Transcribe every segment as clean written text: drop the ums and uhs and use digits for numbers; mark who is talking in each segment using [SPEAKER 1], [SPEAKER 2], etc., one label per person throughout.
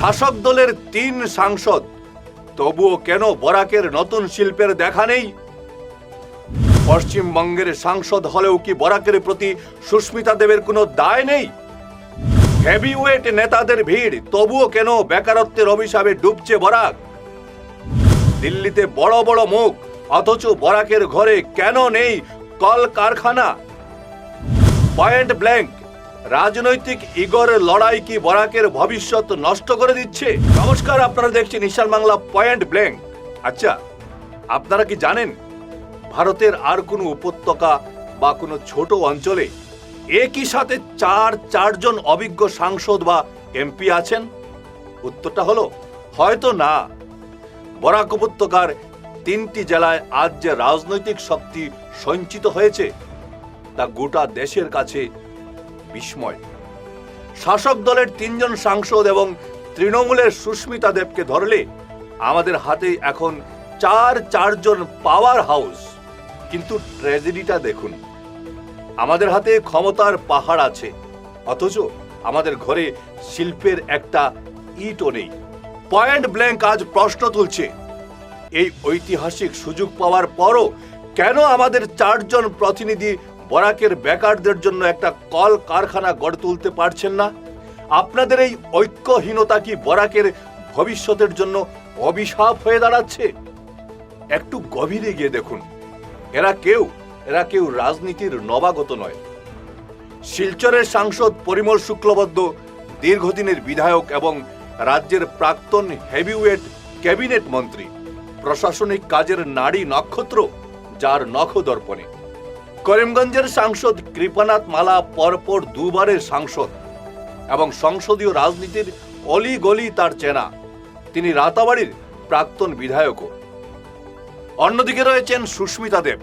[SPEAKER 1] শাসক দলের 3 সাংসদ, তবুও কেন বরাকের নতুন শিল্পের দেখা নেই? পশ্চিমবঙ্গের সাংসদ হলেও কি বরাকের প্রতি সুস্মিতা দেবের কোনো দায় নেই? হেভিওয়েট নেতাদের ভিড়, তবুও কেন বেকারত্বের অভিশাপে ডুবছে বরাক? দিল্লিতে বড় বড় মুখ, অথচ বরাকের ঘরে কেন নেই কল কারখানা? পয়েন্ট ব্ল্যাঙ্ক, রাজনৈতিক ইগোর লড়াই কি বরাকের ভবিষ্যৎ নষ্ট করে দিচ্ছে? নমস্কার, আপনারা দেখছেন ঈশান বাংলা পয়েন্ট ব্ল্যাঙ্ক। আচ্ছা, আপনারা কি জানেন ভারতের আর কোনো উপত্যকা বা কোনো ছোট অঞ্চলে একই সাথে চারজন অভিজ্ঞ সাংসদ বা এমপি আছেন? উত্তরটা হলো হয়তো না। বরাক উপত্যকার 3টি জেলায় আজ যে রাজনৈতিক শক্তি সঞ্চিত হয়েছে তা গোটা দেশের কাছে বিস্ময়। শাসক দলের 3 জন সাংসদ এবং তৃণমূলের সুস্মিতা দেবকে ধরলে আমাদের হাতে এখন চারজন পাওয়ার হাউস। কিন্তু ট্র্যাজেডিটা দেখুন, আমাদের হাতে ক্ষমতার পাহাড় আছে, অথচ আমাদের ঘরে শিল্পের একটা ইটও নেই। পয়েন্ট ব্ল্যাঙ্ক আজ প্রশ্ন তুলছে, এই ঐতিহাসিক সুযোগ পাওয়ার পরও কেন আমাদের 4 জন প্রতিনিধি বরাকের বেকারদের জন্য একটা কল কারখানা গড়ে তুলতে পারছেন না? আপনাদের এই ঐক্যহীনতা কি বরাকের ভবিষ্যতের জন্য অভিশাপ হয়ে দাঁড়াচ্ছে? একটু গভীরে গিয়ে দেখুন, এরা কেউ রাজনীতির নবাগত নয়। শিলচরের সাংসদ পরিমল শুক্লবৈদ্য দীর্ঘদিনের বিধায়ক এবং রাজ্যের প্রাক্তন হেভিওয়েট ক্যাবিনেট মন্ত্রী, প্রশাসনিক কাজের নারী নক্ষত্র, যার নখদর্পণে। করিমগঞ্জের সাংসদ কৃপানাথ মালা পরপর 2 বারের সাংসদ এবং সংসদীয় রাজনীতির অলি গলি তার চেনা। তিনি রাতাবাড়ির প্রাক্তন বিধায়কও। অন্যদিকে রয়েছেন সুস্মিতা দেব।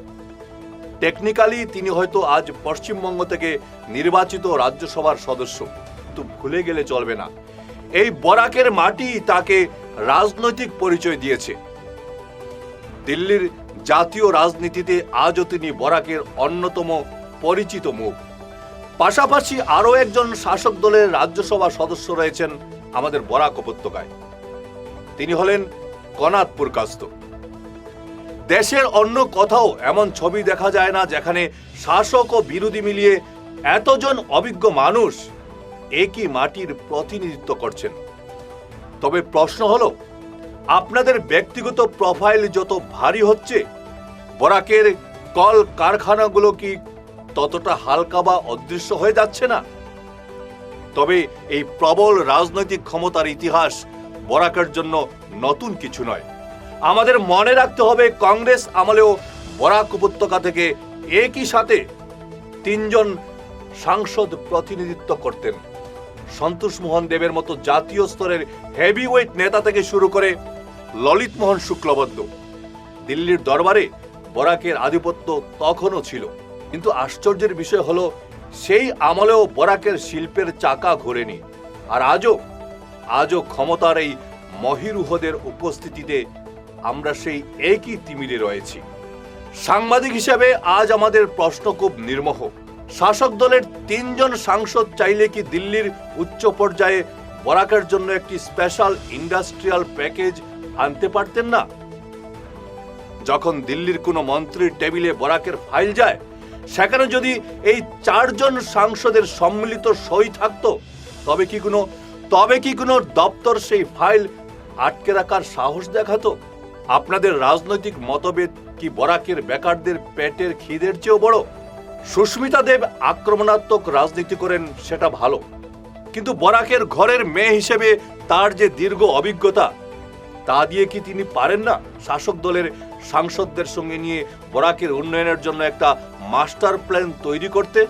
[SPEAKER 1] টেকনিক্যালি তিনি হয়তো আজ পশ্চিমবঙ্গ থেকে নির্বাচিত রাজ্যসভার সদস্য, কিন্তু ভুলে গেলে চলবে না, এই বরাকের মাটি তাকে রাজনৈতিক পরিচয় দিয়েছে। দিল্লির জাতীয় রাজনীতিতে আজও তিনি বরাকের অন্যতম পরিচিত মুখ। পাশাপাশি আরও একজন শাসক দলের রাজ্যসভা সদস্য রয়েছেন আমাদের বরাক উপত্যকায়। তিনি হলেন কনাথ পুরকাস্ত। দেশের অন্য কোথাও এমন ছবি দেখা যায় না যেখানে শাসক ও বিরোধী মিলিয়ে এতজন অভিজ্ঞ মানুষ একই মাটির প্রতিনিধিত্ব করছেন। তবে প্রশ্ন হলো, আপনাদের ব্যক্তিগত প্রোফাইল যত ভারী হচ্ছে, বরাকের কল কারখানাগুলো কি ততটা হালকা বা অদৃশ্য হয়ে যাচ্ছে না? তবে এই প্রবল রাজনৈতিক ক্ষমতার ইতিহাস বরাকের জন্য নতুন কিছু নয়। আমাদের মনে রাখতে হবে, কংগ্রেস আমলেও বরাক উপত্যকা থেকে একই সাথে 3 জন সাংসদ প্রতিনিধিত্ব করতেন। সন্তোষ মোহন দেবের মতো জাতীয় স্তরের হেভিওয়েট নেতা থেকে শুরু করে ললিত মোহন শুক্লবৈদ্য। দিল্লির দরবারে বরাকের আধিপত্য তখনও ছিল, কিন্তু আশ্চর্যের বিষয় হলো সেই আমলেও বরাকের শিল্পের চাকা ঘোরেনি। আর আজও ক্ষমতার এই মহিরুহদের উপস্থিতিতে আমরা সেই একই তিমিরে রয়েছি। সাংবাদিক হিসেবে আজ আমাদের প্রশ্ন খুব নির্মোহ। শাসক দলের 3 জন সাংসদ চাইলে কি দিল্লির উচ্চ পর্যায়ে বরাকের জন্য একটি স্পেশাল ইন্ডাস্ট্রিয়াল প্যাকেজ আনতে পারতেন না? যখন দিল্লির কোনো মন্ত্রীর টেবিলে বরাকের ফাইল যায়, সেখানে যদি এই 4 জন সাংসদের সম্মিলিত সই থাকতো, তবে কি কোনো দপ্তর সেই ফাইল আটকে রাখার সাহস দেখাতো? আপনাদের রাজনৈতিক মতভেদ কি বরাকের বেকারদের পেটের খিদের চেয়েও বড়? সুস্মিতা দেব আক্রমণাত্মক রাজনীতি করেন, সেটা ভালো, কিন্তু বরাকের ঘরের মেয়ে হিসেবে তার যে দীর্ঘ অভিজ্ঞতা, তা দিয়ে কি তিনি পারেন না শাসক দলের সাংসদদের সঙ্গে নিয়ে বরাকের উন্নয়নের জন্য একটা মাস্টার প্ল্যান তৈরি করতে?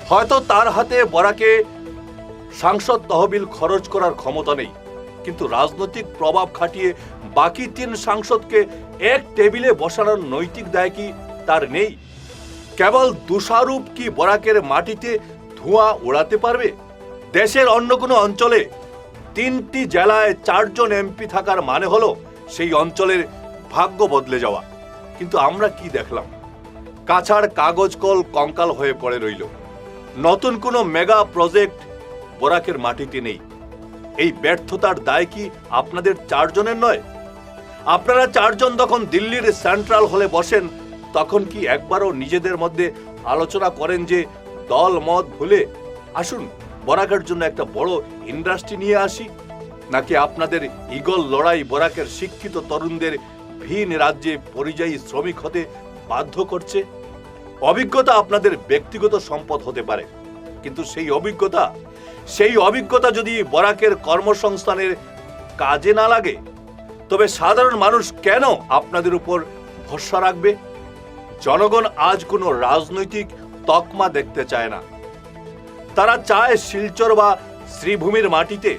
[SPEAKER 1] হয়তো তার হাতে বরাকে সাংসদ তহবিল খরচ করার ক্ষমতা নেই, কিন্তু রাজনৈতিক প্রভাব খাটিয়ে বাকি 3 সাংসদকে এক টেবিলে বসানোর নৈতিক দায় কি তার নেই? কেবল দোষারোপ কি বরাকের মাটিতে ধোঁয়া ওড়াতে পারবে? দেশের অন্য কোনো অঞ্চলে 3টি জেলায় 4 জন এমপি থাকার মানে হলো সেই অঞ্চলের ভাগ্য বদলে যাওয়া। কিন্তু আমরা কি দেখলাম? কাছাড় কাগজ কল কঙ্কাল হয়ে পড়ে রইল। নতুন কোনো মেগা প্রজেক্ট বরাকের মাটিতে নেই। এই ব্যর্থতার দায় কি আপনাদের চারজনের নয়? আপনারা চারজন যখন দিল্লির সেন্ট্রাল হলে বসেন, তখন কি একবারও নিজেদের মধ্যে আলোচনা করেন যে দল মত ভুলে আসুন বরাকের জন্য একটা বড় ইন্ডাস্ট্রি নিয়ে আসি? নাকি আপনাদের ঈগল লড়াই বরাকের শিক্ষিত তরুণদের ভিন রাজ্যে পরিযায়ী শ্রমিক হতে বাধ্য করছে? অভিজ্ঞতা আপনাদের ব্যক্তিগত সম্পদ হতে পারে, কিন্তু সেই অভিজ্ঞতা যদি বরাকের কর্মসংস্থানের কাজে না লাগে, তবে সাধারণ মানুষ কেন আপনাদের উপর ভরসা রাখবে? জনগণ আজ কোনো রাজনৈতিক তকমা দেখতে চায় না। তারা চায় শিলচর বা শ্রীভূমির মাটিতে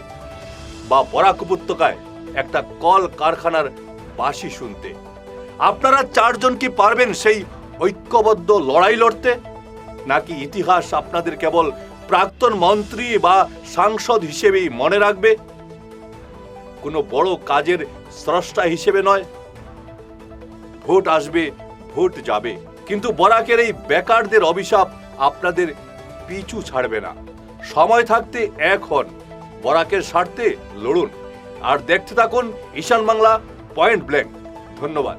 [SPEAKER 1] বা বরাক উপত্যকায় একটা কল কারখানার বাঁশি শুনতে। আপনারা চারজন কি পারবেন সেই ঐক্যবদ্ধ লড়াই লড়তে? নাকি ইতিহাস আপনাদের কেবল প্রাক্তন মন্ত্রী বা সাংসদ হিসেবেই মনে রাখবে, কোনো বড় কাজের স্রষ্টা হিসেবে নয়? ভোট আসবে, ভোট যাবে, কিন্তু বরাকের এই বেকারদের অভিশাপ আপনাদের পিছু ছাড়বে না। সময় থাকতে এক হন, বরাকের স্বার্থে লড়ুন, আর দেখতে থাকুন ঈশান বাংলা পয়েন্ট ব্ল্যাঙ্ক। ধন্যবাদ।